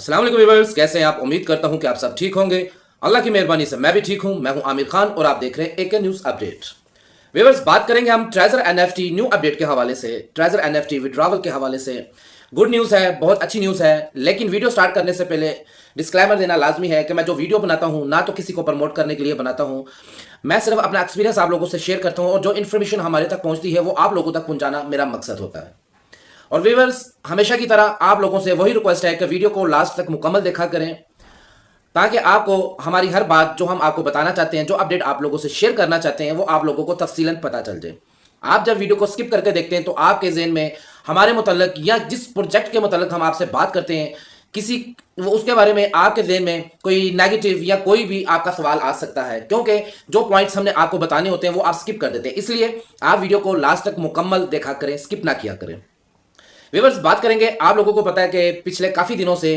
अस्सलाम वालेकुम व्यूअर्स, कैसे हैं आप? उम्मीद करता हूं कि आप सब ठीक होंगे। अल्लाह की मेहरबानी से मैं भी ठीक हूं। मैं हूं आमिर खान और आप देख रहे हैं एके न्यूज़ अपडेट। व्यूअर्स, बात करेंगे हम ट्रेजर एनएफटी न्यू अपडेट के हवाले से, ट्रेजर एनएफटी विड्रॉवल के हवाले से। गुड न्यूज़ है, बहुत अच्छी न्यूज़ है। लेकिन वीडियो स्टार्ट करने से पहले डिस्क्लेमर देना लाजमी है कि मैं जो वीडियो बनाता हूं ना तो किसी को प्रमोट करने के लिए बनाता हूं, मैं सिर्फ अपना एक्सपीरियंस आप लोगों से शेयर करता हूं और जो इन्फॉर्मेशन हमारे तक पहुंचती है वो आप लोगों तक पहुंचाना मेरा मकसद होता है। और व्यूअर्स, हमेशा की तरह आप लोगों से वही रिक्वेस्ट है कि वीडियो को लास्ट तक मुकम्मल देखा करें, ताकि आपको हमारी हर बात जो हम आपको बताना चाहते हैं, जो अपडेट आप लोगों से शेयर करना चाहते हैं, वो आप लोगों को तफसीलन पता चल जाए। आप जब वीडियो को स्किप करके देखते हैं तो आपके ज़हन में हमारे मुतल्लिक या जिस प्रोजेक्ट के मुतल्लिक हम आपसे बात करते हैं, किसी वो उसके बारे में आपके ज़हन में कोई नेगेटिव या कोई भी आपका सवाल आ सकता है, क्योंकि जो पॉइंट्स हमने आपको बताने होते हैं वो आप स्किप कर देते हैं। इसलिए आप वीडियो को लास्ट तक मुकम्मल देखा करें, स्किप ना किया करें। व्यूअर्स, बात करेंगे, आप लोगों को पता है कि पिछले काफ़ी दिनों से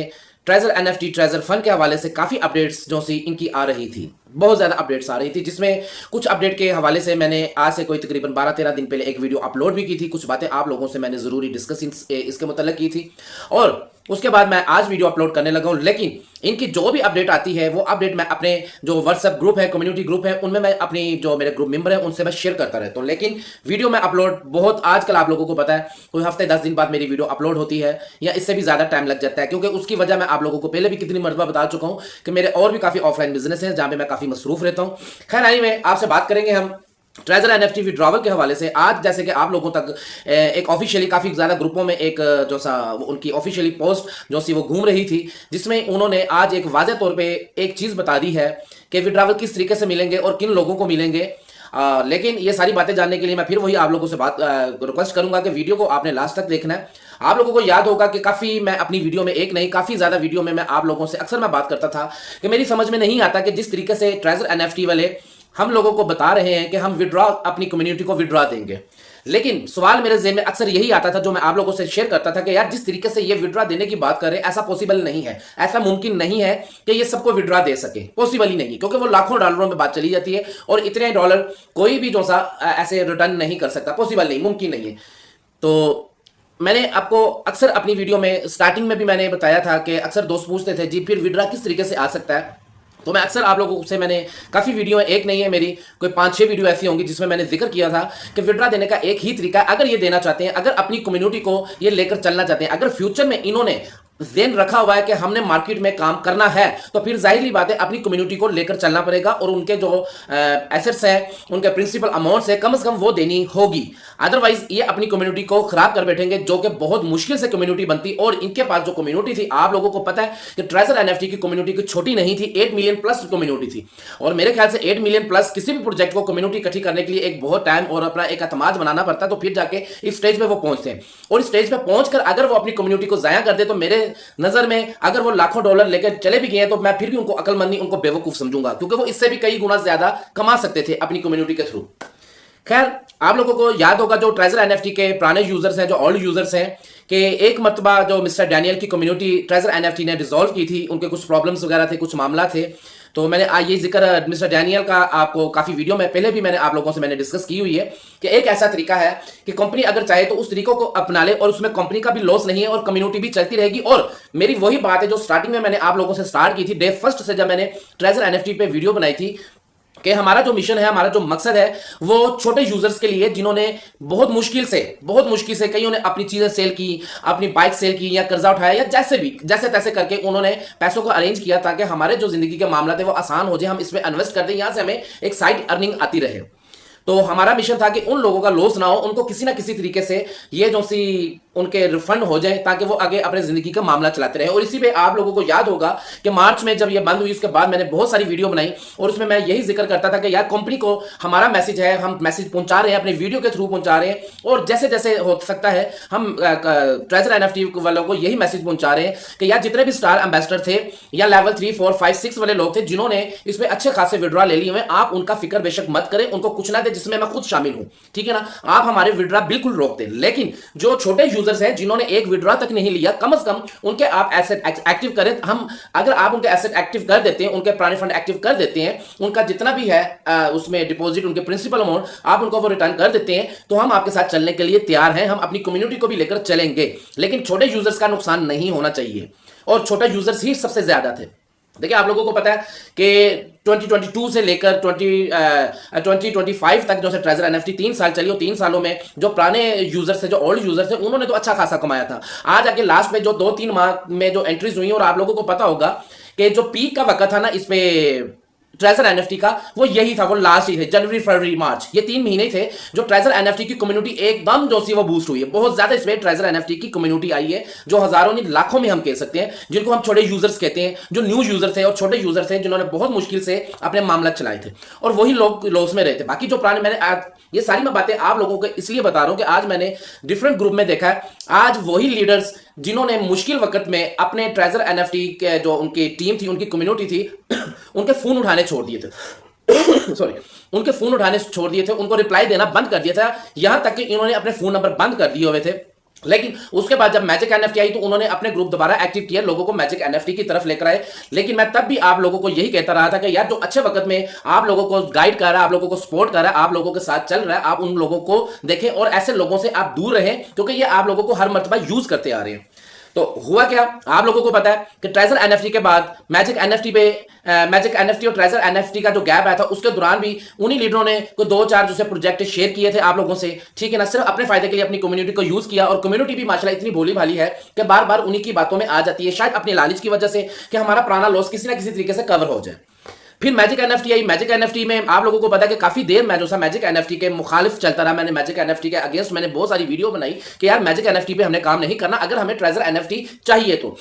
ट्रेजर एनएफटी ट्रेजर फंड के हवाले से काफ़ी अपडेट्स जो सी इनकी आ रही थी, बहुत ज़्यादा अपडेट्स आ रही थी, जिसमें कुछ अपडेट के हवाले से मैंने आज से कोई तकरीबन 12-13 दिन पहले एक वीडियो अपलोड भी की थी। कुछ बातें आप लोगों से मैंने ज़रूरी डिस्कस इसके मतलब की थी और उसके बाद मैं आज वीडियो अपलोड करने लगा हूँ। लेकिन इनकी जो भी अपडेट आती है वो अपडेट मैं अपने जो व्हाट्सएप ग्रुप है, कम्युनिटी ग्रुप है, उनमें मैं अपनी जो मेरे ग्रुप मेंबर है उनसे मैं शेयर करता रहता हूँ। लेकिन वीडियो में अपलोड बहुत आजकल आप लोगों को पता है कोई हफ्ते 10 दिन बाद मेरी वीडियो अपलोड होती है या इससे भी ज़्यादा टाइम लग जाता है, क्योंकि उसकी वजह मैं आप लोगों को पहले भी कितनी मरतबा बता चुका हूँ कि मेरे और भी काफ़ी ऑफलाइन बिजनेस है जहाँ पे मैं काफ़ी मसरूफ रहता हूँ। खैर, आई में आपसे बात करेंगे हम ट्रेजर एनएफटी विड्रॉवल के हवाले से। आज जैसे कि आप लोगों तक एक ऑफिशियली काफ़ी ज़्यादा ग्रुपों में एक जो सा उनकी ऑफिशियली पोस्ट जो सी वो घूम रही थी, जिसमें उन्होंने आज एक वाज़े तौर पे एक चीज़ बता दी है कि विड्रॉवल किस तरीके से मिलेंगे और किन लोगों को मिलेंगे। लेकिन ये सारी बातें जानने के लिए मैं फिर वही आप लोगों से बात रिक्वेस्ट करूंगा कि वीडियो को आपने लास्ट तक देखना है। आप लोगों को याद होगा कि काफ़ी मैं अपनी वीडियो में एक नहीं काफ़ी ज़्यादा वीडियो में मैं आप लोगों से अक्सर मैं बात करता था कि मेरी समझ में नहीं आता कि जिस तरीके से ट्रेजर एनएफटी वाले हम लोगों को बता रहे हैं कि हम विड्रॉ अपनी कम्युनिटी को विड्रॉ देंगे, लेकिन सवाल मेरे ज़हन में अक्सर यही आता था जो मैं आप लोगों से शेयर करता था कि यार जिस तरीके से ये विड्रॉ देने की बात कर रहे हैं ऐसा पॉसिबल नहीं है, ऐसा मुमकिन नहीं है कि ये सबको विड्रॉ दे सके, पॉसिबल ही नहीं, क्योंकि वो लाखों डॉलरों में बात चली जाती है और इतने डॉलर कोई भी जो सा ऐसे रिटर्न नहीं कर सकता, पॉसिबल नहीं, मुमकिन नहीं है। तो मैंने आपको अक्सर अपनी वीडियो में स्टार्टिंग में भी मैंने बताया था कि अक्सर दोस्त पूछते थे जी फिर विड्रॉ किस तरीके से आ सकता है, तो मैं अक्सर आप लोगों से मैंने काफ़ी वीडियो, एक नहीं है मेरी, कोई 5-6 वीडियो ऐसी होंगी जिसमें मैंने जिक्र किया था कि विड्रॉ देने का एक ही तरीका है। अगर ये देना चाहते हैं, अगर अपनी कम्युनिटी को ये लेकर चलना चाहते हैं, अगर फ्यूचर में इन्होंने ज़हन रखा हुआ है कि हमने मार्केट में काम करना है, तो फिर जाहिर बात है अपनी कम्युनिटी को लेकर चलना पड़ेगा और उनके जो एसेट्स हैं, उनके प्रिंसिपल अमाउंट्स है, कम से कम वो देनी होगी। अदरवाइज ये अपनी कम्युनिटी को खराब कर बैठेंगे, जो कि बहुत मुश्किल से कम्युनिटी बनती। और इनके पास जो कम्युनिटी थी, आप लोगों को पता है कि ट्रेजर एनएफटी की कम्युनिटी की छोटी नहीं थी, 8 मिलियन प्लस कम्युनिटी थी। और मेरे ख्याल से 8 मिलियन प्लस किसी भी प्रोजेक्ट को कम्युनिटी इकट्ठी करने के लिए एक बहुत टाइम और अपना एक अतमाद बनाना पड़ता है, तो फिर जाके इस स्टेज पे वो पहुंचते हैं। और इस स्टेज पे पहुंचकर अगर वो अपनी कम्युनिटी को जाया कर दे, तो मेरे नजर में अगर वो लाखों डॉलर लेकर चले भी गए तो मैं फिर भी उनको अकलमंद नहीं, उनको बेवकूफ समझूंगा, क्योंकि वो इससे भी कई गुना ज्यादा कमा सकते थे अपनी कम्युनिटी के थ्रू। खैर, आप लोगों को याद होगा जो ट्रेजर एनएफटी के पुराने यूजर्स हैं, जो ओल्ड यूजर्स हैं, कि एक मरतबा जो मिस्टर डैनियल की कम्युनिटी ट्रेजर एनएफटी ने रिजॉल्व की थी, उनके कुछ प्रॉब्लम्स वगैरह थे, कुछ मामला थे। तो मैंने ये जिक्र मिस्टर डैनियल का आपको काफ़ी वीडियो में पहले भी मैंने आप लोगों से मैंने डिस्कस की हुई है कि एक ऐसा तरीका है कि कंपनी अगर चाहे तो उस तरीकों को अपना ले और उसमें कंपनी का भी लॉस नहीं है और कम्युनिटी भी चलती रहेगी। और मेरी वही बात है जो स्टार्टिंग में मैंने आप लोगों से स्टार्ट की थी, डे फर्स्ट से जब मैंने ट्रेजर एनएफटी पे वीडियो बनाई थी, कि हमारा जो मिशन है, हमारा जो मकसद है, वो छोटे यूजर्स के लिए जिन्होंने बहुत मुश्किल से कईयों ने अपनी चीजें सेल की, अपनी बाइक सेल की या कर्जा उठाया या जैसे तैसे करके उन्होंने पैसों को अरेंज किया ताकि हमारे जो जिंदगी के मामला थे वो आसान हो जाए, हम इसमें इन्वेस्ट कर दें, यहां से हमें एक साइड अर्निंग आती रहे। तो हमारा मिशन था कि उन लोगों का लॉस ना हो, उनको किसी ना किसी तरीके से ये जो सी उनके रिफंड हो जाए ताकि वो आगे अपने जिंदगी का मामला चलाते रहे। और इसी पे आप लोगों को याद होगा कि मार्च में जब ये बंद हुई उसके बाद मैंने बहुत सारी वीडियो बनाई और उसमें मैं यही जिक्र करता था कि यार कंपनी को हमारा मैसेज है, हम मैसेज पहुंचा रहे हैं, अपने वीडियो के थ्रू पहुंचा रहे हैं और जैसे जैसे हो सकता है हम ट्रेजर एनएफटी वालों को यही मैसेज पहुंचा रहे हैं कि यार जितने भी स्टार एम्बेसडर थे या लेवल 3, 4, 5, 6 वाले लोग थे जिन्होंने इसमें अच्छे खासे विड्रॉ ले लिए हुए, आप उनका फिक्र बेशक मत करें, उनको कुछ ना दे जिसमें मैं खुद शामिल हूं, ठीक है ना। आप हमारे विड्रॉ बिल्कुल रोक दें, लेकिन जो छोटे यूजर्स हैं जिन्होंने एक विड्रॉ तक नहीं लिया, कम से कम उनके आप एसेट एक्टिव करें। हम अगर आप उनके एसेट एक्टिव कर देते हैं, उनके पुराने फंड एक्टिव कर देते हैं, उनका जितना भी है उसमें डिपॉजिट, उनके प्रिंसिपल अमाउंट आप उनको वो रिटर्न कर देते हैं, तो हम आपके साथ चलने के लिए तैयार हैं, हम अपनी कम्युनिटी को भी लेकर चलेंगे, लेकिन छोटे यूजर्स का नुकसान नहीं होना चाहिए। और छोटा यूजर्स ही सबसे ज्यादा थे। देखिए आप लोगों को पता है कि 2022 से लेकर 2025 तक जो है ट्रेजर एनएफटी 3 साल चली और 3 सालों में जो पुराने यूजर्स थे, जो ओल्ड यूजर्स थे, उन्होंने तो अच्छा खासा कमाया था। आज आके लास्ट में जो 2-3 माह में जो एंट्रीज हुई और आप लोगों को पता होगा कि जो पीक का वक्त था ना इसमें ट्रेजर एनएफटी का, वो यही था, वो लास्ट ही थे, जनवरी फरवरी मार्च, ये 3 महीने थे जो ट्रेजर एनएफटी की कम्युनिटी एकदम जो सी वो बूस्ट हुई है। बहुत ज्यादा इसमें ट्रेजर एनएफटी की कम्युनिटी आई है, जो हजारों नहीं लाखों में हम कह सकते हैं, जिनको हम छोटे यूजर्स कहते हैं, जो न्यू यूजर थे और छोटे यूजर थे, जिन्होंने बहुत मुश्किल से अपने मामला चलाए थे और वही लोग लॉस में रहे थे। बाकी जो पुराने, मैंने ये सारी मैं बातें आप लोगों को इसलिए बता रहा हूं कि आज मैंने डिफरेंट ग्रुप में देखा है, आज वही लीडर्स जिन्होंने मुश्किल वक्त में अपने ट्रेजर एनएफटी के जो उनकी टीम थी, उनकी कम्युनिटी थी, उनके फोन उठाने छोड़ दिए थे सॉरी, उनके फोन उठाने छोड़ दिए थे, उनको रिप्लाई देना बंद कर दिया था, यहां तक कि इन्होंने अपने फोन नंबर बंद कर दिए हुए थे। लेकिन उसके बाद जब मैजिक एनएफटी आई तो उन्होंने अपने ग्रुप दोबारा एक्टिव किया, लोगों को मैजिक एनएफटी की तरफ लेकर आए। लेकिन मैं तब भी आप लोगों को यही कहता रहा था कि यार जो अच्छे वक्त में आप लोगों को गाइड कर रहा है, आप लोगों को सपोर्ट कर रहा है, आप लोगों के साथ चल रहा है, आप उन लोगों को देखें और ऐसे लोगों से आप दूर रहें, क्योंकि ये आप लोगों को हर मर्तबा यूज करते आ रहे हैं। तो हुआ क्या, आप लोगों को पता है कि ट्रेजर एनएफटी के बाद मैजिक एनएफटी और ट्रेजर एनएफटी का जो गैप आया था, उसके दौरान भी उन्हीं लीडरों ने कोई 2-4 जो प्रोजेक्ट शेयर किए थे आप लोगों से, ठीक है ना, सिर्फ अपने फायदे के लिए अपनी कम्युनिटी को यूज किया। और कम्युनिटी भी माशाल्लाह इतनी भोली भाली है कि बार बार उन्हीं की बातों में आ जाती है, शायद अपने लालच की वजह से कि हमारा पुराना लॉस किसी ना किसी तरीके से कवर हो जाए। फिर मैजिक एनएफटी आई। मैजिक एनएफटी में आप लोगों को पता है कि काफी देर मैं जो सा मैजिक एनएफटी के मुखालिफ चलता रहा। मैंने मैजिक एनएफटी के अगेंस्ट मैंने बहुत सारी वीडियो बनाई कि यार मैजिक एनएफटी पे हमने काम नहीं करना, अगर हमें ट्रेजर एनएफटी चाहिए तो।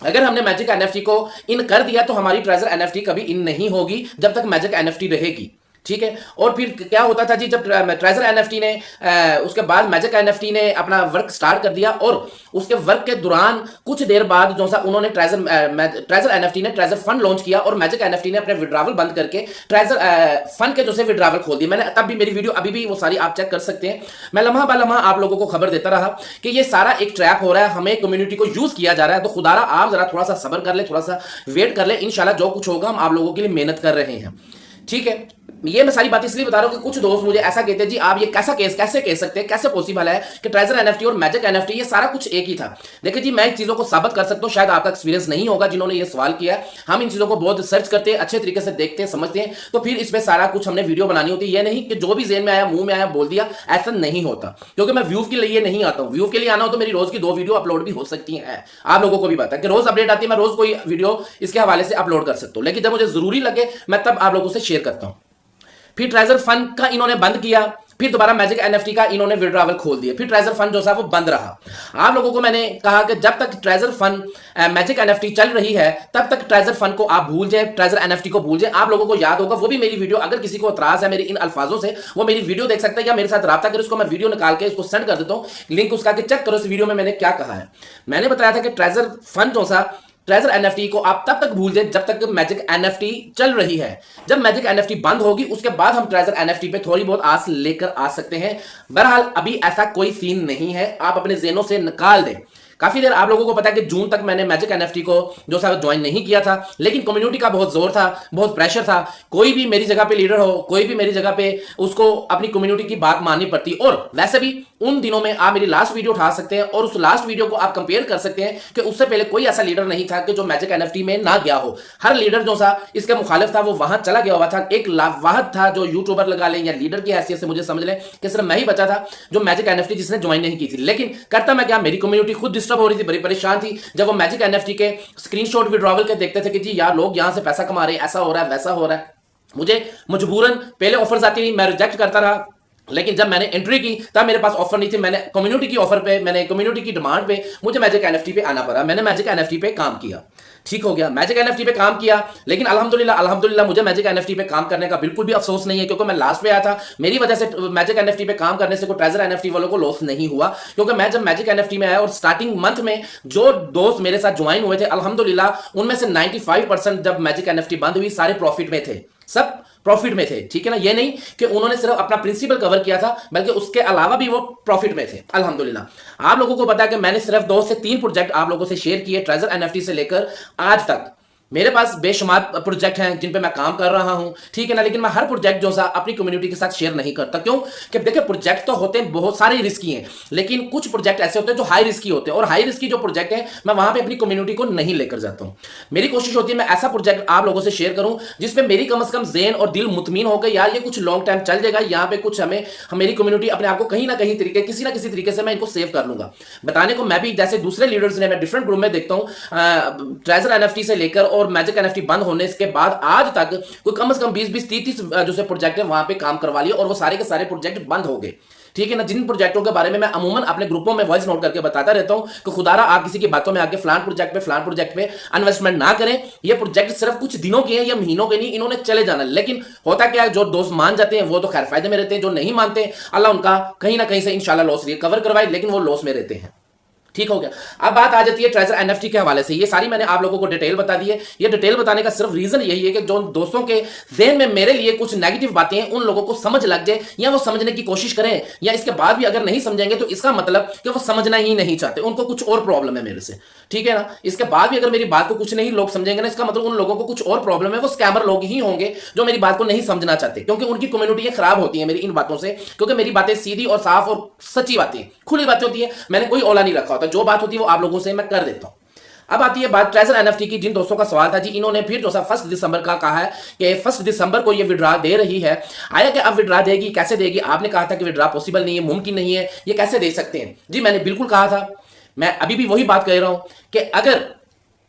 अगर हमने मैजिक एनएफटी को इन कर दिया तो हमारी ट्रेजर एनएफटी कभी इन नहीं होगी जब तक मैजिक एनएफटी रहेगी, ठीक है। और फिर क्या होता था जी, जब ट्रेजर एनएफटी ने उसके बाद मैजिक एनएफटी ने अपना वर्क स्टार्ट कर दिया और उसके वर्क के दौरान कुछ देर बाद जो सा उन्होंने ट्रेजर एनएफटी ने ट्रेजर फंड लॉन्च किया और मैजिक एनएफटी ने अपने विड्रावल बंद करके ट्रेजर फंड के जो से विड्रावल खोल दिए। मैंने तब भी मेरी वीडियो अभी भी वो सारी आप चेक कर सकते हैं। मैं लम्हा बा लम्हा आप लोगों को खबर देता रहा कि ये सारा एक ट्रैप हो रहा है, हमें कम्युनिटी को यूज किया जा रहा है। तो खुदारा आप जरा थोड़ा सा सब्र कर ले, थोड़ा सा वेट कर ले, इंशाल्लाह जो कुछ होगा हम आप लोगों के लिए मेहनत कर रहे हैं, ठीक है। ये मैं सारी बात इसलिए बता रहा हूं कि कुछ दोस्त मुझे ऐसा कहते हैं जी आप ये कैसे कह सकते हैं, कैसे पॉसिबल है कि ट्रेजर एनएफटी और मैजिक एनएफटी ये सारा कुछ एक ही था। देखिए जी, मैं इन चीजों को साबित कर सकता हूं, शायद आपका एक्सपीरियंस नहीं होगा जिन्होंने ये सवाल किया। हम इन चीजों को बहुत सर्च करते हैं, अच्छे तरीके से देखते हैं, समझते हैं, तो फिर इसमें सारा कुछ हमने वीडियो बनानी होती है। ये नहीं कि जो भी जेन में आया, मुंह में आया, बोल दिया, ऐसा नहीं होता। क्योंकि मैं व्यूज के लिए नहीं आता हूं। व्यू के लिए आना हो तो मेरी रोज की 2 वीडियो अपलोड भी हो सकती है। आप लोगों को भी पता है कि रोज अपडेट आती है, मैं रोज कोई वीडियो इसके हवाले से अपलोड कर सकता हूं, लेकिन जब मुझे जरूरी लगे मैं तब आप लोगों से शेयर करता हूं। फिर ट्रेजर फंड का इन्होंने बंद किया, फिर दोबारा मैजिक एनएफटी का इन्होंने विड्रावल खोल दिया, फिर ट्रेजर फंड जो था वो बंद रहा। आप लोगों को मैंने कहा कि जब तक ट्रेजर फंड मैजिक एनएफटी चल रही है तब तक ट्रेजर फंड को आप भूल जाए, ट्रेजर एनएफटी को भूल जाए। आप लोगों को याद होगा वो भी मेरी वीडियो, अगर किसी को एतराज है मेरे इन अल्फाजों से, वो मेरी वीडियो देख सकता है या मेरे साथ राब्ता करे, उसको मैं वीडियो निकाल के इसको सेंड कर देता हूँ, लिंक उसका कि चेक करो इस वीडियो में मैंने क्या कहा है। मैंने बताया था कि ट्रेजर फंड जो सा, ट्रेजर एनएफटी को आप तब तक भूल जाए जब तक मैजिक एनएफटी चल रही है। जब मैजिक एनएफटी बंद होगी उसके बाद हम ट्रेजर एनएफटी पे थोड़ी बहुत आस लेकर आ सकते हैं। बहरहाल अभी ऐसा कोई सीन नहीं है, आप अपने ज़हनों से निकाल दें। काफी देर आप लोगों को पता है कि जून तक मैंने मैजिक एनएफटी को जो सा ज्वाइन नहीं किया था, लेकिन कम्युनिटी का बहुत जोर था, बहुत प्रेशर था। कोई भी मेरी जगह पे लीडर हो, कोई भी मेरी जगह पे, उसको अपनी कम्युनिटी की बात माननी पड़ती। और वैसे भी उन दिनों में आप मेरी लास्ट वीडियो उठा सकते हैं और उस लास्ट वीडियो को आप कंपेयर कर सकते हैं कि उससे पहले कोई ऐसा लीडर नहीं था कि जो मैजिक एनएफटी में ना गया हो। हर लीडर जो सा इसके मुखालिफ था वो वहां चला गया हुआ था। एक वाहद था जो यूट्यूबर लगा लें या लीडर की हैसियत से मुझे समझ लें कि सिर्फ मैं ही बचा था जो मैजिक एनएफटी जिसने ज्वाइन नहीं की थी। लेकिन करता मैं क्या, मेरी कम्युनिटी खुद डिस्टर्ब हो रही थी, बड़ी परेशान थी। जब वो मैजिक एनएफटी के स्क्रीनशॉट विड्रॉवल के देखते थे कि जी यार लोग यहां से पैसा कमा रहे हैं, ऐसा हो रहा है, वैसा हो रहा है, मुझे मजबूरन पहले ऑफर्स आती रही, मैं रिजेक्ट करता रहा। लेकिन जब मैंने एंट्री की तब मेरे पास ऑफर नहीं थी, मैंने कम्युनिटी की ऑफर पे, मैंने कम्युनिटी की डिमांड पे मुझे मैजिक एनएफटी पे आना पड़ा। मैंने मैजिक एनएफटी पे काम किया, ठीक हो गया, मैजिक एनएफटी पे काम किया। लेकिन अल्हम्दुलिल्लाह मुझे मैजिक एनएफटी पे काम करने का बिल्कुल भी अफसोस नहीं है, क्योंकि मैं लास्ट पे आया था। मेरी वजह से मैजिक एनएफटी पे काम करने से कोई ट्रेजर एनएफटी वालों को लॉस नहीं हुआ, क्योंकि मैं जब मैजिक एनएफटी में आया और स्टार्टिंग मंथ में जो दोस्त मेरे साथ ज्वाइन हुए थे, अल्हम्दुलिल्लाह उनमें से 95% जब मैजिक एनएफटी बंद हुई सारे प्रॉफिट में थे, सब प्रॉफिट में थे, ठीक है ना। ये नहीं कि उन्होंने सिर्फ अपना प्रिंसिपल कवर किया था, बल्कि उसके अलावा भी वो प्रॉफिट में थे, अल्हम्दुलिल्लाह। आप लोगों को पता है कि मैंने सिर्फ 2 से 3 प्रोजेक्ट आप लोगों से शेयर किए ट्रेजर एनएफटी से लेकर आज तक। मेरे पास बेशुमार प्रोजेक्ट हैं जिन पे मैं काम कर रहा हूं, ठीक है ना, लेकिन मैं हर प्रोजेक्ट जो सा अपनी कम्युनिटी के साथ शेयर नहीं करता। क्यों? कि देखिए प्रोजेक्ट तो होते हैं बहुत सारे रिस्की हैं, लेकिन कुछ प्रोजेक्ट ऐसे होते हैं जो हाई रिस्की होते हैं, और हाई रिस्की जो प्रोजेक्ट है मैं वहां पे अपनी कम्युनिटी को नहीं लेकर जाता हूं। मेरी कोशिश होती है मैं ऐसा प्रोजेक्ट आप लोगों से शेयर करूं जिसमें मेरी कम से कम ज़हन और दिल मुतमीन हो गए, यार ये कुछ लॉन्ग टाइम चल जाएगा, यहाँ पे कुछ मेरी कम्युनिटी अपने आप को कहीं ना कहीं तरीके, किसी ना किसी तरीके से मैं इनको सेव कर लूंगा। बताने को मैं भी जैसे दूसरे लीडर्स ने, मैं डिफरेंट ग्रुप में देखता हूं, ट्रेजर एनएफटी से लेकर और मैजिक एनएफटी बंद होने के बाद आज तक कोई कम से कम 20-20, 30-30 जो से प्रोजेक्ट है वहां पे काम करवा लिए, और वो सारे के सारे प्रोजेक्ट बंद हो गए। ठीक है ना, जिन प्रोजेक्टों के बारे में मैं अमूमन अपने ग्रुपों में वॉइस नोट करके बताता रहता हूं कि खुदारा आप किसी की बातों में आके फलान प्रोजेक्ट पे इन्वेस्टमेंट ना करें, ये प्रोजेक्ट सिर्फ कुछ दिनों के हैं या महीनों के नहीं, इन्होंने चले जाना। लेकिन होता क्या है, जो दोस्त मान जाते हैं वो तो खैर फायदे में रहते हैं, जो नहीं मानते अल्लाह उनका कहीं ना कहीं से इंशाल्लाह लॉस रिकवर करवाए, लेकिन वो लॉस में रहते हैं। ठीक हो गया। अब बात आ जाती है ट्रेजर एनएफटी के हवाले से। ये सारी मैंने आप लोगों को डिटेल बता दी है। ये डिटेल बताने का सिर्फ रीजन यही है कि जो दोस्तों के ज़हन में मेरे लिए कुछ नेगेटिव बातें हैं उन लोगों को समझ लग जाए, या वो समझने की कोशिश करें, या इसके बाद भी अगर नहीं समझेंगे तो इसका मतलब कि वो समझना ही नहीं चाहते, उनको कुछ और प्रॉब्लम है मेरे से। ठीक है ना, इसके बाद भी अगर मेरी बात को कुछ नहीं लोग समझेंगे ना, इसका मतलब उन लोगों को कुछ और प्रॉब्लम है, वो स्कैमर लोग ही होंगे जो मेरी बात को नहीं समझना चाहते, क्योंकि उनकी कम्युनिटी खराब होती है मेरी इन बातों से। क्योंकि मेरी बातें सीधी और साफ और सच्ची बातें, खुली बातें होती है, मैंने कोई ओला नहीं रखा होता, जो बात होती है वो आप लोगों से मैं कर देता हूं। अब आती है बात ट्रेजर एनएफटी की। जिन दोस्तों का सवाल था जी, इन्होंने फिर जो 1 दिसंबर का कहा है कि 1 दिसंबर को ये विड्रा दे रही है। आया कि अब विड्रा देगी, कैसे देगी? आपने कहा था कि विड्रा पॉसिबल नहीं है, मुमकिन नहीं है, ये कैसे दे सकते हैं? जी मैंने बिल्कुल कहा था, मैं अभी भी वही बात कह रहा हूं कि अगर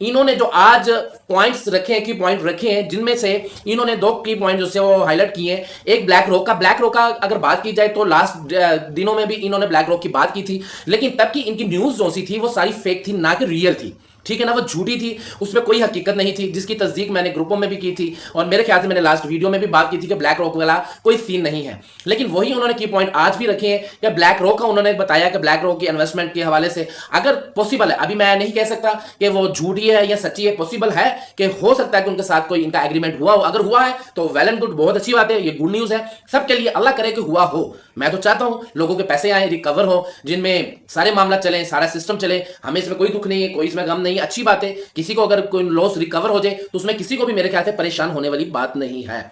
इन्होंने जो आज पॉइंट्स रखे हैं, की पॉइंट रखे हैं, जिनमें से इन्होंने 2 की पॉइंट जो से वो हाईलाइट किए हैं। एक ब्लैक रॉक का अगर बात की जाए तो लास्ट दिनों में भी इन्होंने ब्लैक रॉक की बात की थी, लेकिन तब की इनकी न्यूज जो सी थी वो सारी फेक थी, ना कि रियल थी। ठीक है ना, वो झूठी थी, उसमें कोई हकीकत नहीं थी, जिसकी तस्दीक मैंने ग्रुपों में भी की थी, और मेरे ख्याल से मैंने लास्ट वीडियो में भी बात की थी कि ब्लैक रॉक वाला कोई सीन नहीं है। लेकिन वही उन्होंने की पॉइंट आज भी रखे हैं कि ब्लैक रॉक का उन्होंने बताया कि ब्लैक रॉक की इन्वेस्टमेंट के हवाले से अगर पॉसिबल है, अभी मैं नहीं कह सकता कि वो झूठी है या सच्ची है, पॉसिबल है कि हो सकता है कि उनके साथ कोई इनका एग्रीमेंट हुआ हो। अगर हुआ है तो वेल एंड गुड, बहुत अच्छी बात है, ये गुड न्यूज है सबके लिए, अल्लाह करे कि हुआ हो। मैं तो चाहता हूं लोगों के पैसे आए, रिकवर हो, जिनमें सारे मामला चले, सारा सिस्टम चले, हमें इसमें कोई दुख नहीं है, कोई इसमें गम नहीं है, अच्छी बात है। किसी को अगर कोई लॉस रिकवर हो जाए तो उसमें किसी को भी मेरे ख्याल से परेशान होने वाली बात नहीं है।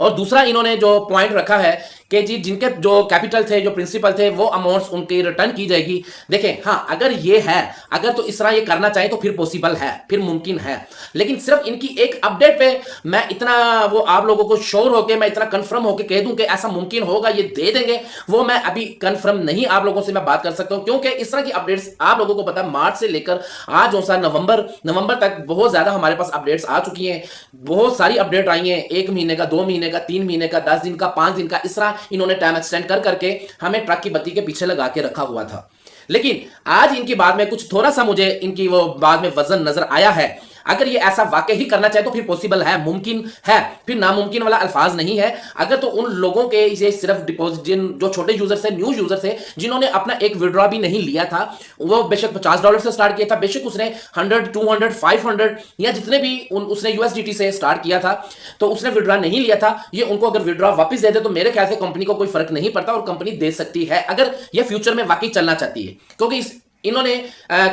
और दूसरा इन्होंने जो पॉइंट रखा है कि जी जिनके जो कैपिटल थे, जो प्रिंसिपल थे, वो अमाउंट्स उनकी रिटर्न की जाएगी। देखें, हाँ अगर ये है, अगर तो इस तरह ये करना चाहे तो फिर पॉसिबल है, फिर मुमकिन है, लेकिन सिर्फ इनकी एक अपडेट पे मैं इतना वो आप लोगों को श्योर होकर मैं इतना कंफर्म होकर कह दूं कि ऐसा मुमकिन होगा, ये दे देंगे, वो मैं अभी कंफर्म नहीं आप लोगों से मैं बात कर सकता हूं, क्योंकि इस तरह की अपडेट्स आप लोगों को पता है मार्च से लेकर आज जो सा नवंबर तक बहुत ज्यादा हमारे पास अपडेट्स आ चुकी हैं, बहुत सारी अपडेट आई हैं, 1 महीने का, 2 महीने का, 3 महीने का, 10 दिन का, 5 दिन का, इस तरह इन्होंने टाइम एक्सटेंड कर करके हमें ट्रक की बत्ती के पीछे लगा के रखा हुआ था। लेकिन आज इनकी बात में कुछ थोड़ा सा मुझे इनकी वो बात में वजन नजर आया है। अगर ये ऐसा वाकई ही करना चाहे तो फिर पॉसिबल है, मुमकिन है, फिर नामुमकिन वाला अल्फाज नहीं है। अगर तो उन लोगों के ये सिर्फ डिपॉजिट जो छोटे यूजर थे, न्यू यूजर थे, जिन्होंने अपना एक विड्रॉ भी नहीं लिया था, वो बेशक $50 से स्टार्ट किया था, बेशक उसने 100, 200, 500 या जितने भी उसने यूएसडीटी से स्टार्ट किया था, तो उसने विड्रॉ नहीं लिया था। ये उनको अगर विड्रॉ वापस दे दे तो मेरे ख्याल से कंपनी को कोई फर्क नहीं पड़ता, और कंपनी दे सकती है अगर ये फ्यूचर में वाकई चलना चाहती है, क्योंकि इन्होंने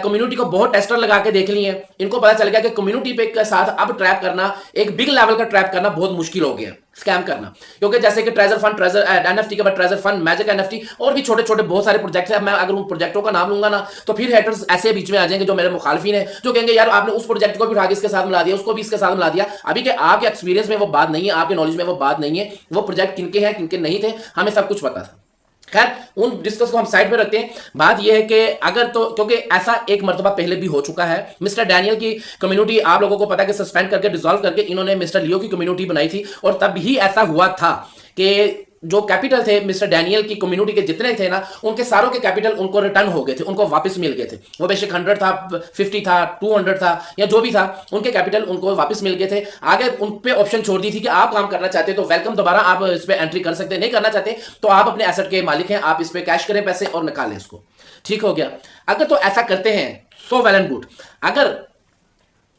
कम्युनिटी को बहुत टेस्टर लगा के देख लिए हैं। इनको पता चल गया कि कम्युनिटी पे के साथ अब ट्रैप करना, एक बिग लेवल का ट्रैप करना बहुत मुश्किल हो गया, स्कैम करना। क्योंकि जैसे कि ट्रेजर फंड, ट्रेजर एनएफटी के बाद ट्रेजर फंड, मैजिक एनएफटी और भी छोटे छोटे बहुत सारे प्रोजेक्ट्स हैं। मैं अगर उन प्रोजेक्टों का नाम लूंगा ना तो फिर हेटर्स ऐसे बीच में आ जाएंगे जो मेरे मुखालफिन है, जो कहेंगे यार आपने उस प्रोजेक्ट को भी उठा के इसके साथ मिला दिया, उसको भी इसके साथ मिला दिया। अभी के आपके एक्सपीरियंस में वो बात नहीं है, आपके नॉलेज में वो बात नहीं है, वो प्रोजेक्ट किनके हैं किनके नहीं थे, हमें सब कुछ पता था। खैर उन डिस्कस को हम साइड पे रखते हैं। बात यह है कि अगर तो, क्योंकि ऐसा एक मर्तबा पहले भी हो चुका है, मिस्टर डैनियल की कम्युनिटी आप लोगों को पता है कि सस्पेंड करके डिसॉल्व करके इन्होंने मिस्टर लियो की कम्युनिटी बनाई थी, और तब ही ऐसा हुआ था कि जो कैपिटल थे मिस्टर डैनियल की कम्युनिटी के जितने थे ना, उनके सारों के कैपिटल उनको रिटर्न हो गए थे, उनको वापस मिल गए थे। वो बेशक 100 था, 50 था, 200 था, या जो भी था, उनके कैपिटल उनको वापस मिल गए थे। आगे उन पे ऑप्शन छोड़ दी थी कि आप काम करना चाहते तो वेलकम, दोबारा आप इस पे एंट्री कर सकते हैं, नहीं करना चाहते तो आप अपने एसेट के मालिक हैं, आप इस पे कैश करें पैसे और निकालें इसको। ठीक हो गया। अगर तो ऐसा करते हैं सो वेल एंड गुड। अगर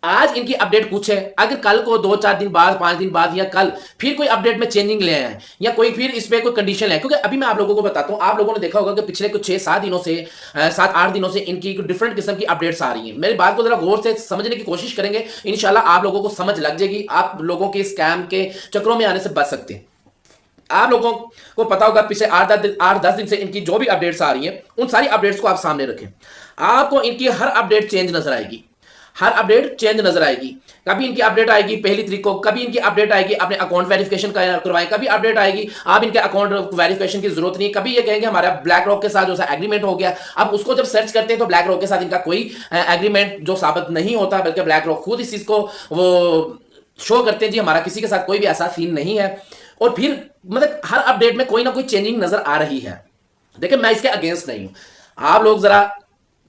आज इनकी अपडेट कुछ है, अगर कल को 2-4 दिन बाद, 5 दिन बाद या कल फिर कोई अपडेट में चेंजिंग ले आए या कोई फिर इस पे कोई कंडीशन है, क्योंकि अभी मैं आप लोगों को बताता हूं, आप लोगों ने देखा होगा कि पिछले कुछ 6-7 दिनों से 7-8 दिनों से इनकी डिफरेंट किस्म की अपडेट्स आ रही हैं। मेरी बात को जरा गौर से समझने की कोशिश करेंगे, इंशाल्लाह आप लोगों को समझ लग जाएगी, आप लोगों के स्कैम के चक्रों में आने से बच सकते हैं। आप लोगों को पता होगा पिछले 8-10 दिन से इनकी जो भी अपडेट्स आ रही हैं, उन सारी अपडेट्स को आप सामने रखें, आपको इनकी हर अपडेट चेंज नजर आएगी, हर अपडेट चेंज नजर आएगी। कभी इनकी अपडेट आएगी 1 तारीख को, कभी इनकी अपडेट आएगी अपने अकाउंट वेरिफिकेशन करवाएं, कभी अपडेट आएगी आप इनके अकाउंट वेरिफिकेशन की जरूरत नहीं, कभी ये कहेंगे हमारा ब्लैक रॉक के साथ जो सा एग्रीमेंट हो गया। अब उसको जब सर्च करते हैं तो ब्लैक रॉक के साथ इनका कोई एग्रीमेंट जो साबित नहीं होता, बल्कि ब्लैक रॉक खुद इस चीज को वो शो करते हैं जी हमारा किसी के साथ कोई भी ऐसा सीन नहीं है। और फिर मतलब हर अपडेट में कोई ना कोई चेंजिंग नजर आ रही है। देखिए मैं इसके अगेंस्ट नहीं हूं, आप लोग जरा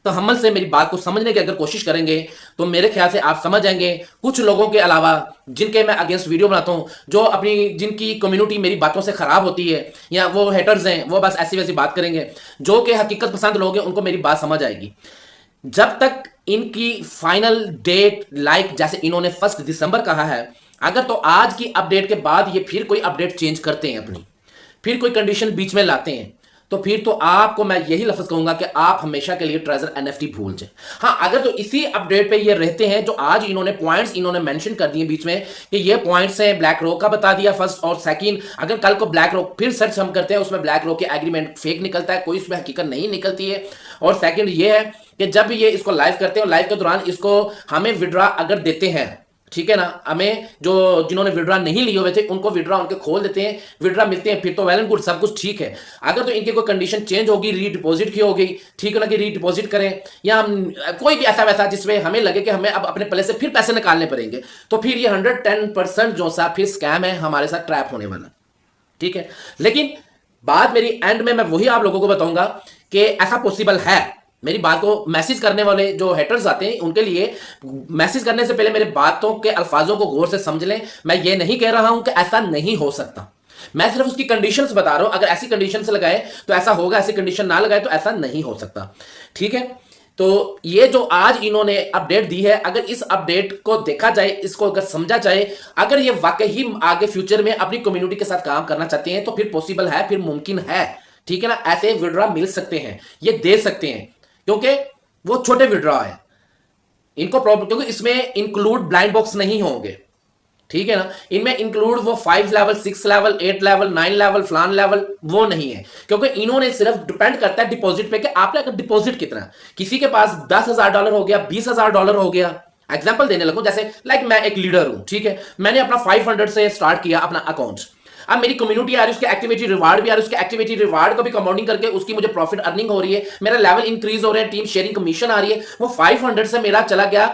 तहम्मुल से मेरी बात को समझने की अगर कोशिश करेंगे तो मेरे ख्याल से आप समझ जाएंगे। कुछ लोगों के अलावा जिनके मैं अगेंस्ट वीडियो बनाता हूं, जो अपनी जिनकी कम्युनिटी मेरी बातों से खराब होती है या वो हेटर्स हैं, वो बस ऐसी वैसी बात करेंगे, जो कि हकीकत पसंद लोग हैं उनको मेरी बात समझ आएगी। जब तक इनकी फाइनल डेट लाइक जैसे इन्होंने 1 दिसंबर कहा है, अगर तो आज की अपडेट के बाद ये फिर कोई अपडेट चेंज करते हैं अपनी, फिर कोई कंडीशन बीच में लाते हैं, तो फिर तो आपको मैं यही लफ्ज कहूंगा कि आप हमेशा के लिए ट्रेजर एनएफटी भूल जाए। हाँ, अगर तो इसी अपडेट पे ये रहते हैं जो आज इन्होंने पॉइंट्स इन्होंने मेंशन कर दिए बीच में कि ये पॉइंट्स हैं, ब्लैक रॉक का बता दिया फर्स्ट, और सेकंड अगर कल को ब्लैक रॉक फिर सर्च हम करते हैं उसमें ब्लैक रॉक के एग्रीमेंट फेक निकलता है, कोई उसमें हकीकत नहीं निकलती है। और सेकंड ये है कि जब ये इसको लाइव करते हैं, लाइव के दौरान इसको हमें विड्रा अगर देते हैं, ठीक है ना, हमें जो जिन्होंने विड्रा नहीं लिए हुए थे उनको विड्रा उनके खोल देते हैं, विड्रा मिलते हैं, फिर तो वेल एंड गुड, सब कुछ ठीक है। अगर तो इनकी कोई कंडीशन चेंज होगी, रीडिपॉजिट की होगी, ठीक है ना, कि रीडिपॉजिट करें या हम कोई भी ऐसा वैसा जिसमें हमें लगे कि हमें अब अपने पल्ले से फिर पैसे निकालने पड़ेंगे, तो फिर ये 110% जो सा फिर स्कैम है, हमारे साथ ट्रैप होने वाला, ठीक है। लेकिन बात मेरी एंड में मैं वही आप लोगों को बताऊंगा कि ऐसा पॉसिबल है। मेरी बात को मैसेज करने वाले जो हेटर्स आते हैं उनके लिए मैसेज करने से पहले मेरे बातों के अल्फाजों को गौर से समझ लें। मैं ये नहीं कह रहा हूं कि ऐसा नहीं हो सकता, मैं सिर्फ उसकी कंडीशंस बता रहा हूं। अगर ऐसी कंडीशंस लगाए तो ऐसा होगा, ऐसी कंडीशन ना लगाए तो ऐसा नहीं हो सकता, ठीक है। तो ये जो आज इन्होंने अपडेट दी है, अगर इस अपडेट को देखा जाए, इसको अगर समझा जाए, अगर ये वाकई ही आगे फ्यूचर में अपनी कम्युनिटी के साथ काम करना चाहते हैं तो फिर पॉसिबल है, फिर मुमकिन है, ठीक है ना। ऐसे विड्रॉ मिल सकते हैं, ये दे सकते हैं, क्योंकि वो छोटे विड्रॉ है, इनको प्रॉब्लम, क्योंकि इसमें इंक्लूड ब्लाइंड बॉक्स नहीं होंगे, ठीक है ना। इनमें इंक्लूड वो 5 लेवल, 6 लेवल, 8 लेवल, 9 लेवल, फलान लेवल वो नहीं है, क्योंकि इन्होंने सिर्फ डिपेंड करता है डिपॉजिट पे कि आपने अगर डिपॉजिट कितना, किसी के पास $10,000 हो गया, $20,000 हो गया। एग्जांपल देने लगूं, जैसे लाइक मैं एक लीडर हूं, ठीक है, मैंने अपना 500 से स्टार्ट किया अपना अकाउंट। अब मेरी कम्युनिटी आ रही है, उसके एक्टिविटी रिवार्ड भी आ रही है, उसके एक्टिविटी रिवार्ड को भी कंपाउंडिंग करके उसकी मुझे प्रॉफिट अर्निंग हो रही है, मेरा लेवल इंक्रीज हो रहा है, टीम शेयरिंग कमीशन आ रही है। वो 500 से मेरा चला गया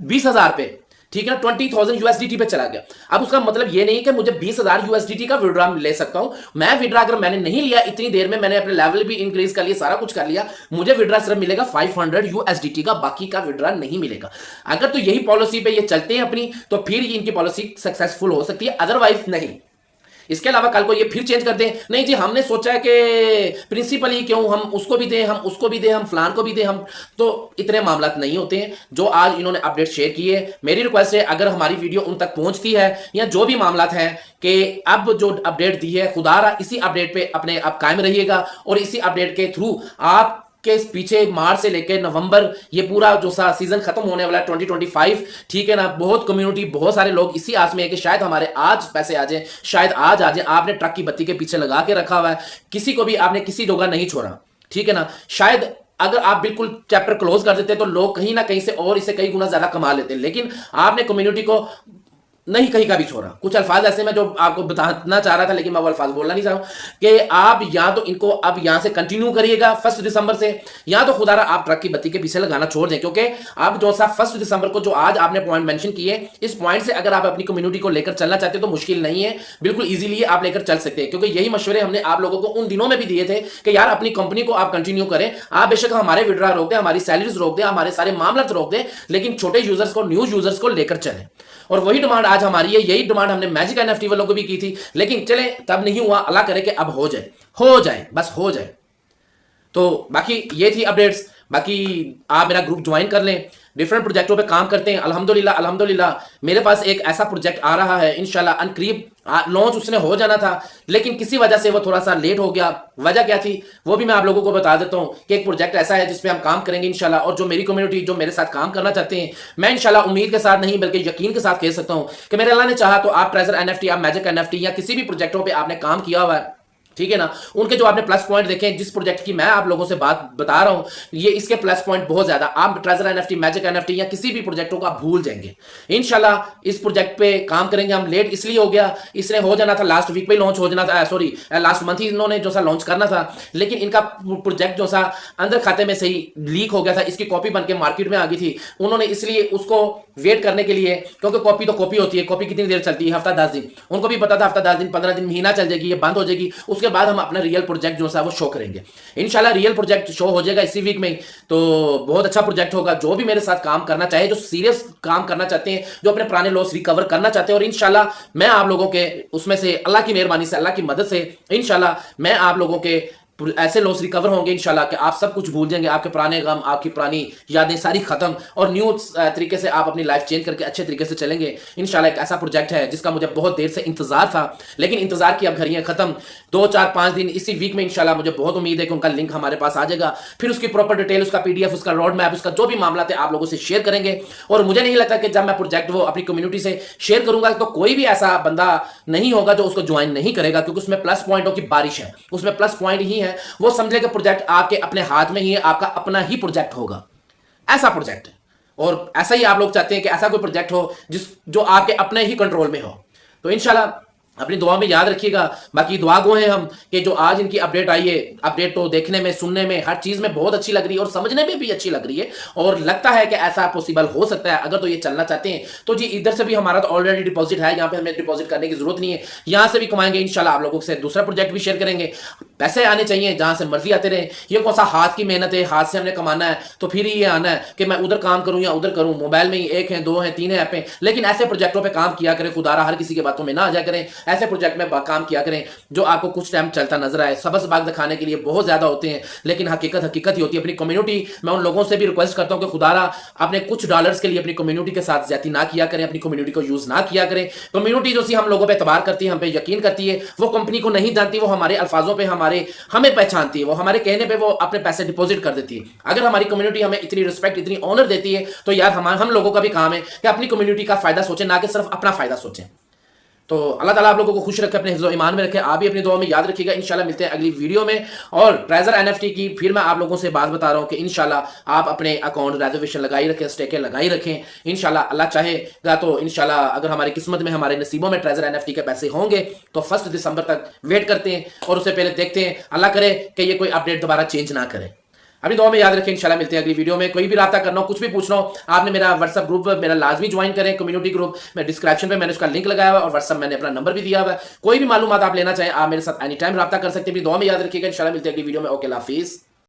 20,000 पे, ठीक है ना, 20,000 USDT पे चला गया। अब उसका मतलब ये नहीं कि मुझे 20,000 USDT का विड्रॉ ले सकता हूं मैं। विड्रॉ अगर मैंने नहीं लिया, इतनी देर में मैंने अपने लेवल भी इंक्रीज कर लिया, सारा कुछ कर लिया, मुझे विड्रॉ सिर्फ मिलेगा 500 USDT का, बाकी का विड्रॉ नहीं मिलेगा। अगर तो यही पॉलिसी पे ये चलते हैं अपनी, तो फिर इनकी पॉलिसी सक्सेसफुल हो सकती है, अदरवाइज नहीं। इसके अलावा कल को ये फिर चेंज कर दें, नहीं जी हमने सोचा है कि प्रिंसिपल ही क्यों, हम उसको भी दें, हम उसको भी दें, हम फलान को भी दें, हम तो इतने मामला नहीं होते हैं जो आज इन्होंने अपडेट शेयर किए। मेरी रिक्वेस्ट है, अगर हमारी वीडियो उन तक पहुंचती है या जो भी मामला हैं कि अब जो अपडेट दी है, खुदारा इसी अपडेट पे अपने आप कायम रहिएगा, और इसी अपडेट के थ्रू आप के पीछे मार्च से लेकर नवंबर ये पूरा जो सा सीजन खत्म होने वाला है 2025, ठीक है ना। बहुत कम्युनिटी, बहुत सारे लोग इसी आस में है कि शायद हमारे आज पैसे आ जाए, शायद आज आ जाए। आपने ट्रक की बत्ती के पीछे लगा के रखा हुआ है, किसी को भी आपने किसी जगह नहीं छोड़ा, ठीक है ना। शायद अगर आप बिल्कुल चैप्टर क्लोज कर देते तो लोग कहीं ना कहीं से और इसे कई गुना ज्यादा कमा लेते, लेकिन आपने कम्युनिटी को नहीं कहीं का भी छोड़ा। कुछ अल्फाज ऐसे मैं जो आपको बताना चाह रहा था, लेकिन मैं वो अल्फाज बोलना नहीं चाह रहा हूं कि आप या तो इनको अब यहां से कंटिन्यू करिएगा 1 दिसंबर से, या तो खुदारा आप ट्रक की बत्ती के पीछे लगाना छोड़ दें। क्योंकि अब जो सा 1 दिसंबर को जो आज आपने पॉइंट मेंशन किए, इस पॉइंट से अगर आप अपनी कम्युनिटी को लेकर चलना चाहते हो तो मुश्किल नहीं है, बिल्कुल ईजिली आप लेकर चल सकते हैं। क्योंकि यही मशवरे हमने आप लोगों को उन दिनों में भी दिए थे कि यार अपनी कंपनी को आप कंटिन्यू करें, आप बेशक हमारे विड्रॉ रोक दें, हमारी सैलरीज रोक दें, हमारे सारे मामला रोक दें, लेकिन छोटे यूजर्स को, न्यू यूजर्स को लेकर चलें। और वही डिमांड आज हमारी है, यही डिमांड हमने मैजिक एनएफटी वालों को भी की थी, लेकिन चले तब नहीं हुआ। अल्लाह करे कि अब हो जाए, बस हो जाए। तो बाकी ये थी अपडेट्स। बाकी आप मेरा ग्रुप ज्वाइन कर लें, डिफरेंट प्रोजेक्टों पे काम करते हैं। अल्हम्दुलिल्लाह अल्हम्दुलिल्लाह मेरे पास एक ऐसा प्रोजेक्ट आ रहा है इंशाल्लाह अनकरीब लॉन्च उसने हो जाना था, लेकिन किसी वजह से वो थोड़ा सा लेट हो गया। वजह क्या थी वो भी मैं आप लोगों को बता देता हूँ कि एक प्रोजेक्ट ऐसा है जिसपे हम काम करेंगे इंशाल्लाह, और जो मेरी कम्युनिटी जो मेरे साथ काम करना चाहते हैं, मैं इंशाल्लाह उम्मीद के साथ नहीं बल्कि यकीन के साथ कह सकता हूँ कि मेरे अल्लाह ने चाहा तो आप ट्रेजर एनएफटी, आप मैजिक एनएफटी या किसी भी प्रोजेक्टों पर आपने काम किया हुआ है, ठीक है ना, उनके जो आपने प्लस पॉइंट देखें, जिस प्रोजेक्ट की मैं आप लोगों से बात बता रहा हूं, ये इसके प्लस पॉइंट बहुत ज्यादा। आप ट्रेजर एनएफटी, मैजिक एनएफटी या किसी भी प्रोजेक्टों को आप भूल जाएंगे इंशाल्लाह। इस प्रोजेक्ट पे काम करेंगे हम। लेट इसलिए हो गया, इसने हो जाना था लास्ट वीक पे लॉन्च हो जाना था, सॉरी लास्ट मंथ ही इन्होंने जो सा लॉन्च करना था, लेकिन इनका प्रोजेक्ट जो सा अंदर खाते में से ही लीक हो गया था, इसकी कॉपी बन के मार्केट में आ गई थी। उन्होंने इसलिए उसको वेट करने के लिए, क्योंकि कॉपी तो कॉपी होती है, कॉपी कितनी देर चलती है, हफ्ता 10 दिन, उनको भी पता था हफ्ता 10 दिन 15 दिन महीना चल जाएगी, ये बंद हो जाएगी, उसके बाद हम अपना रियल प्रोजेक्ट जो है वो शो करेंगे इंशाल्लाह। रियल प्रोजेक्ट शो हो जाएगा इसी वीक में, तो बहुत अच्छा प्रोजेक्ट होगा। जो भी मेरे साथ काम करना चाहे, जो सीरियस काम करना चाहते हैं, जो अपने पुराने लॉस रिकवर करना चाहते हैं, और इंशाल्लाह मैं आप लोगों के उसमें से अल्लाह की मेहरबानी से, अल्लाह की मदद से इंशाल्लाह मैं आप लोगों के ऐसे लॉस रिकवर होंगे इंशाल्लाह कि आप सब कुछ भूल जाएंगे, आपके पुराने गम, आपकी पुरानी यादें सारी खत्म, और न्यू तरीके से आप अपनी लाइफ चेंज करके अच्छे तरीके से चलेंगे इंशाल्लाह। एक ऐसा प्रोजेक्ट है जिसका मुझे बहुत देर से इंतजार था, लेकिन इंतजार की अब घड़ियां खत्म। 2 4 5 दिन इसी वीक में इंशाल्लाह मुझे बहुत उम्मीद है कि उनका लिंक हमारे पास आ जाएगा। फिर उसकी प्रॉपर डिटेल, उसका पीडीएफ, उसका रोड मैप, उसका जो भी मामला थे आप लोगों से शेयर करेंगे। और मुझे नहीं लगता कि जब मैं प्रोजेक्ट वो अपनी कम्युनिटी से शेयर करूंगा तो कोई भी ऐसा बंदा नहीं होगा जो उसको ज्वाइन नहीं करेगा, क्योंकि उसमें प्लस पॉइंटों की बारिश है, उसमें प्लस पॉइंट ही है। वो समझे प्रोजेक्ट आपके अपने हाथ में ही है, आपका अपना ही प्रोजेक्ट होगा, ऐसा प्रोजेक्ट है। और ऐसा ही आप लोग चाहते हैं कि ऐसा कोई प्रोजेक्ट हो जो आपके अपने ही कंट्रोल में हो। तो इंशाल्लाह अपनी दुआ में याद रखिएगा। बाकी दुआ गो हैं हम कि जो आज इनकी अपडेट आई है, अपडेट तो देखने में, सुनने में, हर चीज में बहुत अच्छी लग रही है, और समझने में भी अच्छी लग रही है, और लगता है कि ऐसा पॉसिबल हो सकता है। अगर तो ये चलना चाहते हैं तो जी इधर से भी हमारा तो ऑलरेडी डिपॉजिट है, यहाँ पे हमें डिपॉजिट करने की जरूरत नहीं है, यहाँ से भी कमाएंगे इंशाल्लाह। आप लोगों से दूसरा प्रोजेक्ट भी शेयर करेंगे। पैसे आने चाहिए, जहां से मर्जी आते रहे। ये कौन सा हाथ की मेहनत है, हाथ से हमने कमाना है तो फिर ये आना है कि मैं उधर काम करूं या उधर करूं। मोबाइल में ही 1 है 2 है 3 है ऐप, लेकिन ऐसे प्रोजेक्टों पे काम किया करें। खुदारा हर किसी की बातों में ना आ जाया करें, ऐसे प्रोजेक्ट में काम किया करें जो आपको कुछ टाइम चलता नजर आए। सबस बाग दिखाने के लिए बहुत ज्यादा होते हैं, लेकिन हकीकत हकीकत ही होती है। अपनी कम्युनिटी, मैं उन लोगों से भी रिक्वेस्ट करता हूं कि खुदारा अपने कुछ डॉलर्स के लिए अपनी कम्युनिटी के साथ ज्यादती ना किया करें, अपनी कम्युनिटी को यूज ना किया करें। कम्युनिटी जो सी हम लोगों पे एतबार करती है, हम पे यकीन करती है, वो कंपनी को नहीं जानती, वो हमारे अल्फाजों पे हमें पहचानती है, वो हमारे कहने पे वो अपने पैसे डिपॉजिट कर देती है। अगर हमारी कम्युनिटी हमें इतनी रिस्पेक्ट, इतनी ऑनर देती है, तो यार हम लोगों का भी काम है कि अपनी कम्युनिटी का फायदा सोचें, ना कि सिर्फ अपना फायदा सोचें। तो अल्लाह ताला आप लोगों को खुश रखे, अपने हिफ्ज़ ईमान में रखे। आप भी अपनी दुआ में याद रखिएगा। इंशाल्लाह मिलते हैं अगली वीडियो में। और ट्रेजर एनएफटी की फिर मैं आप लोगों से बात बता रहा हूं कि इंशाल्लाह आप अपने अकाउंट रिजर्वेशन लगाई रखें, स्टेकें लगाई रखें। इंशाल्लाह अल्लाह चाहेगा तो इंशाल्लाह अगर हमारी किस्मत में, हमारे नसीबों में ट्रेजर एनएफटी के पैसे होंगे तो 1 दिसंबर तक वेट करते हैं, और उससे पहले देखते हैं, अल्लाह करे कि ये कोई अपडेट दोबारा चेंज ना करे। अभी दुआ में याद रखें। इंशाल्लाह मिलते हैं अगली वीडियो में। कोई भी राब्ता करना हो, कुछ भी पूछना हो, आपने मेरा व्हाट्सएप ग्रुप मेरा लाजमी ज्वाइन करें, कम्युनिटी ग्रुप में डिस्क्रिप्शन पे मैंने उसका लिंक लगाया हुआ, और व्हाट्सएप मैंने अपना नंबर भी दिया हुआ है। कोई भी मालूमात आप लेना चाहें, आप मेरे साथ एनी टाइम राब्ता कर सकते हैं। अपनी दुआ में याद रखिएगा। इंशाल्लाह मिलते हैं अगली वीडियो में। ओके, अल्लाह हाफिज़।